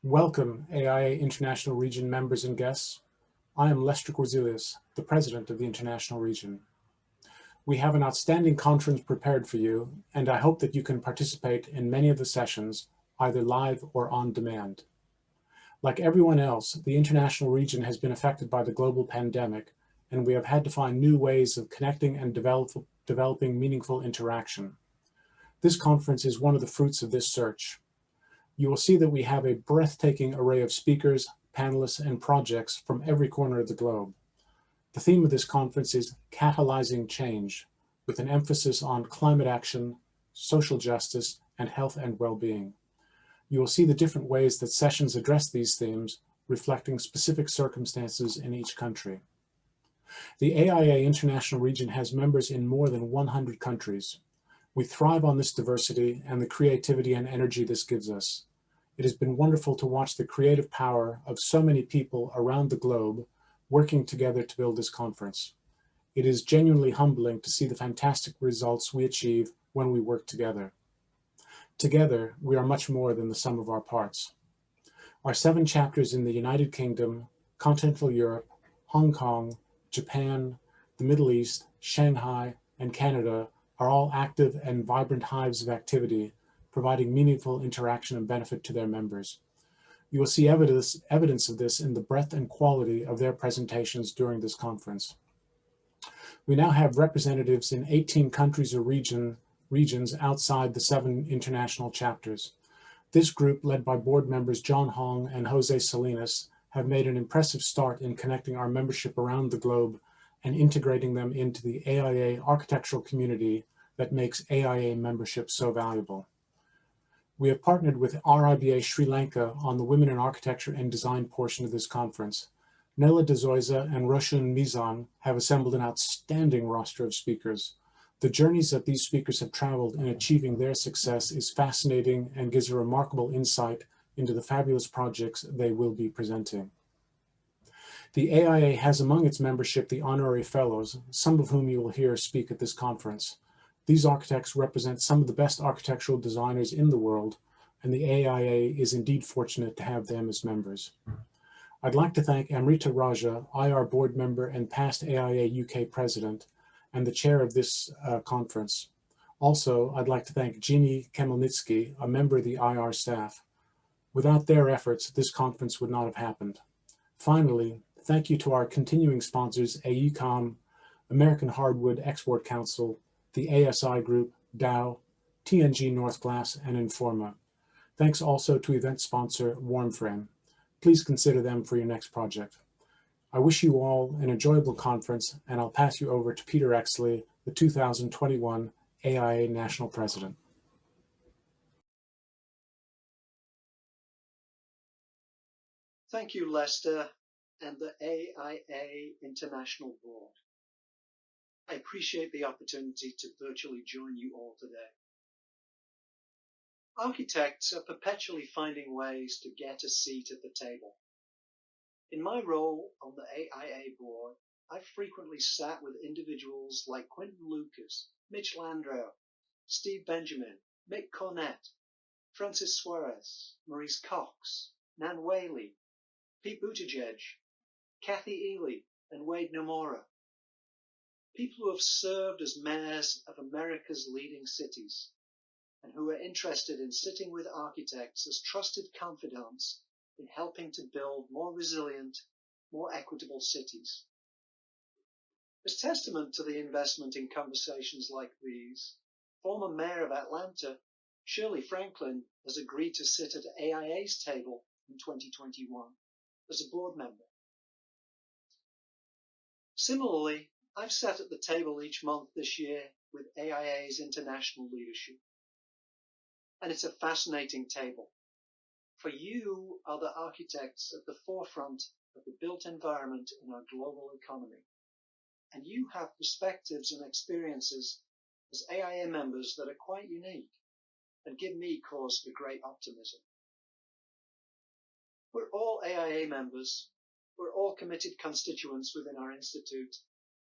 Welcome, AIA International Region members and guests. I am Lester Korzilius, the President of the International Region. We have an outstanding conference prepared for you, and I hope that you can participate in many of the sessions, either live or on demand. Like everyone else, the International Region has been affected by the global pandemic, and we have had to find new ways of connecting and developing meaningful interaction. This conference is one of the fruits of this search. You will see that we have a breathtaking array of speakers, panelists, and projects from every corner of the globe. The theme of this conference is Catalyzing Change, with an emphasis on climate action, social justice, and health and well-being. You will see the different ways that sessions address these themes, reflecting specific circumstances in each country. The AIA International Region has members in more than 100 countries. We thrive on this diversity and the creativity and energy this gives us. It has been wonderful to watch the creative power of so many people around the globe working together to build this conference. It is genuinely humbling to see the fantastic results we achieve when we work together. Together, we are much more than the sum of our parts. Our 7 chapters in the United Kingdom, Continental Europe, Hong Kong, Japan, the Middle East, Shanghai, and Canada are all active and vibrant hives of activity, providing meaningful interaction and benefit to their members. You will see evidence of this in the breadth and quality of their presentations during this conference. We now have representatives in 18 countries or regions outside the 7 international chapters. This group, led by board members John Hong and Jose Salinas, have made an impressive start in connecting our membership around the globe and integrating them into the AIA architectural community that makes AIA membership so valuable. We have partnered with RIBA Sri Lanka on the Women in Architecture and Design portion of this conference. Nella De Zoysa and Roshun Mizan have assembled an outstanding roster of speakers. The journeys that these speakers have traveled in achieving their success is fascinating and gives a remarkable insight into the fabulous projects they will be presenting. The AIA has among its membership the honorary fellows, some of whom you will hear speak at this conference. These architects represent some of the best architectural designers in the world, and the AIA is indeed fortunate to have them as members. I'd like to thank Amrita Raja, IR board member and past AIA UK president, and the chair of this conference. Also, I'd like to thank Jeannie Kemelnitsky, a member of the IR staff. Without their efforts, this conference would not have happened. Finally, thank you to our continuing sponsors, AECOM, American Hardwood Export Council, the ASI Group, Dow, TNG North Glass, and Informa. Thanks also to event sponsor Warmframe. Please consider them for your next project. I wish you all an enjoyable conference, and I'll pass you over to Peter Exley, the 2021 AIA National President. Thank you, Lester, and the AIA International Board. I appreciate the opportunity to virtually join you all today. Architects are perpetually finding ways to get a seat at the table. In my role on the AIA board, I've frequently sat with individuals like Quentin Lucas, Mitch Landreau, Steve Benjamin, Mick Cornett, Francis Suarez, Maurice Cox, Nan Whaley, Pete Buttigieg, Kathy Ely, and Wade Nomura. People who have served as mayors of America's leading cities and who are interested in sitting with architects as trusted confidants in helping to build more resilient, more equitable cities. As testament to the investment in conversations like these, former mayor of Atlanta, Shirley Franklin, has agreed to sit at AIA's table in 2021 as a board member. Similarly, I've sat at the table each month this year with AIA's international leadership. And it's a fascinating table. For you are the architects at the forefront of the built environment in our global economy. And you have perspectives and experiences as AIA members that are quite unique and give me cause for great optimism. We're all AIA members. We're all committed constituents within our institute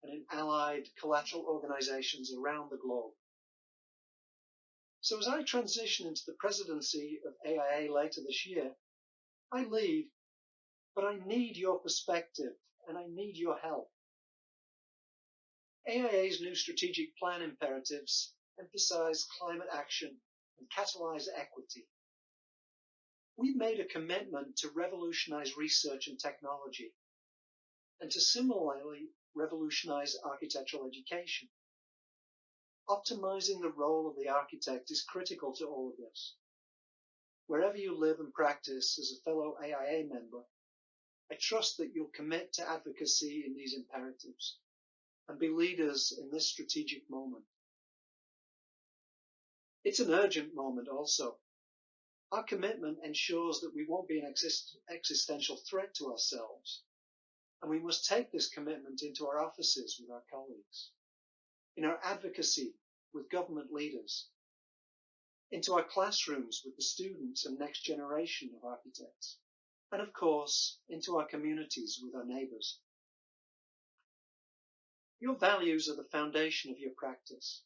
and in allied collateral organizations around the globe. So as I transition into the presidency of AIA later this year, I lead, but I need your perspective and I need your help. AIA's new strategic plan imperatives emphasize climate action and catalyze equity. We've made a commitment to revolutionize research and technology and to similarly revolutionize architectural education. Optimizing the role of the architect is critical to all of this. Wherever you live and practice as a fellow AIA member, I trust that you'll commit to advocacy in these imperatives and be leaders in this strategic moment. It's an urgent moment also. Our commitment ensures that we won't be an existential threat to ourselves, and we must take this commitment into our offices with our colleagues, in our advocacy with government leaders, into our classrooms with the students and next generation of architects, and of course, into our communities with our neighbours. Your values are the foundation of your practice,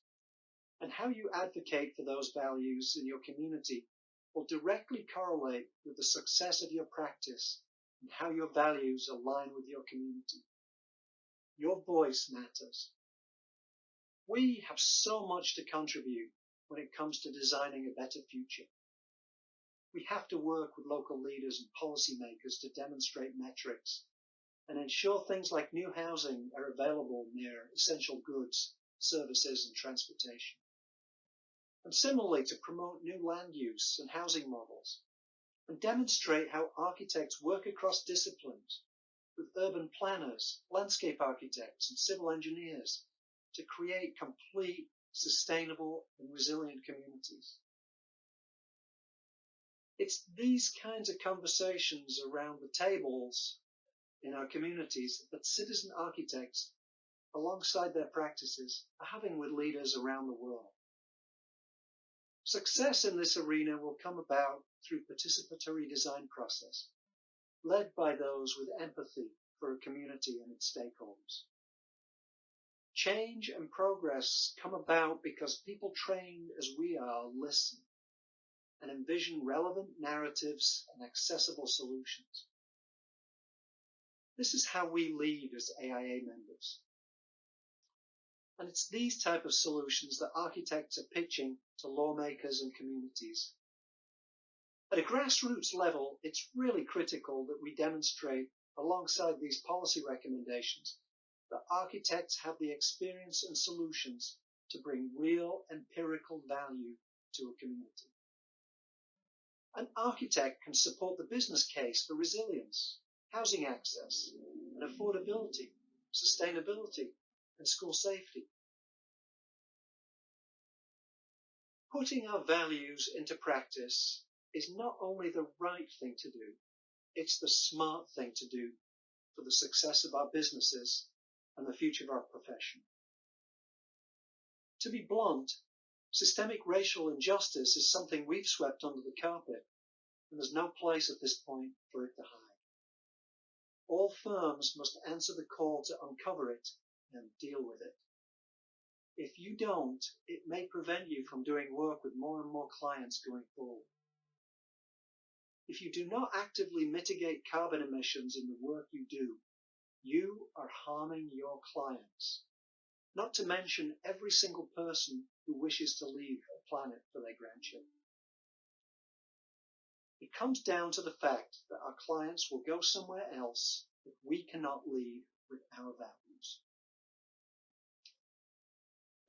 and how you advocate for those values in your community will directly correlate with the success of your practice and how your values align with your community. Your voice matters. We have so much to contribute when it comes to designing a better future. We have to work with local leaders and policymakers to demonstrate metrics and ensure things like new housing are available near essential goods, services, and transportation. And similarly, to promote new land use and housing models, and demonstrate how architects work across disciplines with urban planners, landscape architects, and civil engineers to create complete, sustainable, and resilient communities. It's these kinds of conversations around the tables in our communities that citizen architects, alongside their practices, are having with leaders around the world. Success in this arena will come about through participatory design process, led by those with empathy for a community and its stakeholders. Change and progress come about because people trained as we are listen and envision relevant narratives and accessible solutions. This is how we lead as AIA members. And it's these type of solutions that architects are pitching to lawmakers and communities. At a grassroots level, it's really critical that we demonstrate, alongside these policy recommendations, that architects have the experience and solutions to bring real empirical value to a community. An architect can support the business case for resilience, housing access, and affordability, sustainability, and school safety. Putting our values into practice is not only the right thing to do, it's the smart thing to do for the success of our businesses and the future of our profession. To be blunt, systemic racial injustice is something we've swept under the carpet, and there's no place at this point for it to hide. All firms must answer the call to uncover it and deal with it. If you don't, it may prevent you from doing work with more and more clients going forward. If you do not actively mitigate carbon emissions in the work you do, you are harming your clients, not to mention every single person who wishes to leave a planet for their grandchildren. It comes down to the fact that our clients will go somewhere else if we cannot lead with our values.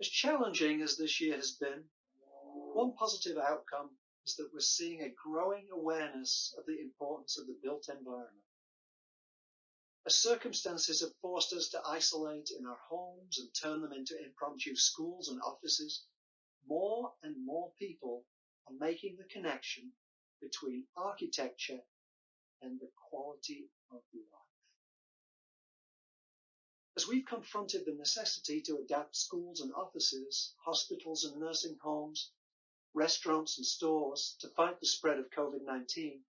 As challenging as this year has been, one positive outcome is that we're seeing a growing awareness of the importance of the built environment. As circumstances have forced us to isolate in our homes and turn them into impromptu schools and offices, more and more people are making the connection between architecture and the quality of life. As we've confronted the necessity to adapt schools and offices, hospitals and nursing homes, restaurants and stores to fight the spread of COVID-19,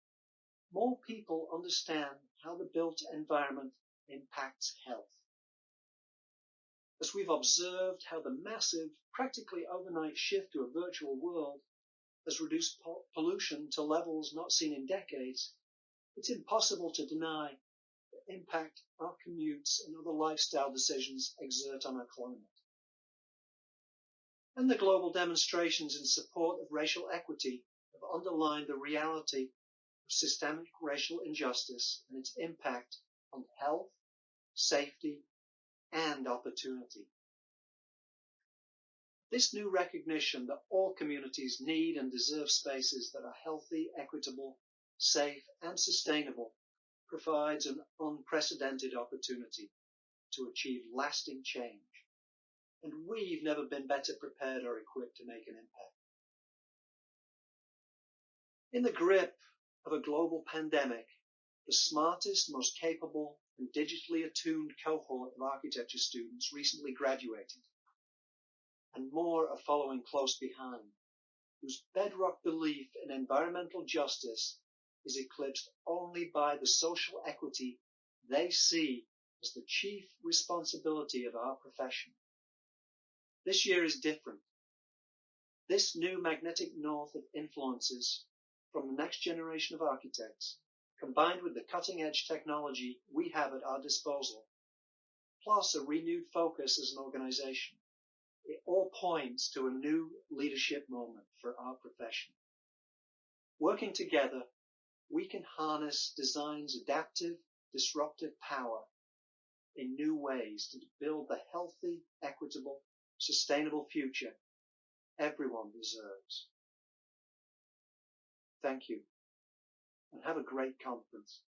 more people understand how the built environment impacts health. As we've observed how the massive, practically overnight shift to a virtual world has reduced pollution to levels not seen in decades, It's impossible to deny the impact our commutes and other lifestyle decisions exert on our climate. And the global demonstrations in support of racial equity have underlined the reality of systemic racial injustice and its impact on health, safety, and opportunity. This new recognition that all communities need and deserve spaces that are healthy, equitable, safe, and sustainable provides an unprecedented opportunity to achieve lasting change. And we've never been better prepared or equipped to make an impact. In the grip of a global pandemic, the smartest, most capable, and digitally attuned cohort of architecture students recently graduated, and more are following close behind, whose bedrock belief in environmental justice is eclipsed only by the social equity they see as the chief responsibility of our profession. This year is different. This new magnetic north of influences from the next generation of architects, combined with the cutting-edge technology we have at our disposal, plus a renewed focus as an organization, it all points to a new leadership moment for our profession. Working together, we can harness design's adaptive, disruptive power in new ways to build the healthy, equitable, sustainable future everyone deserves. Thank you, and have a great conference.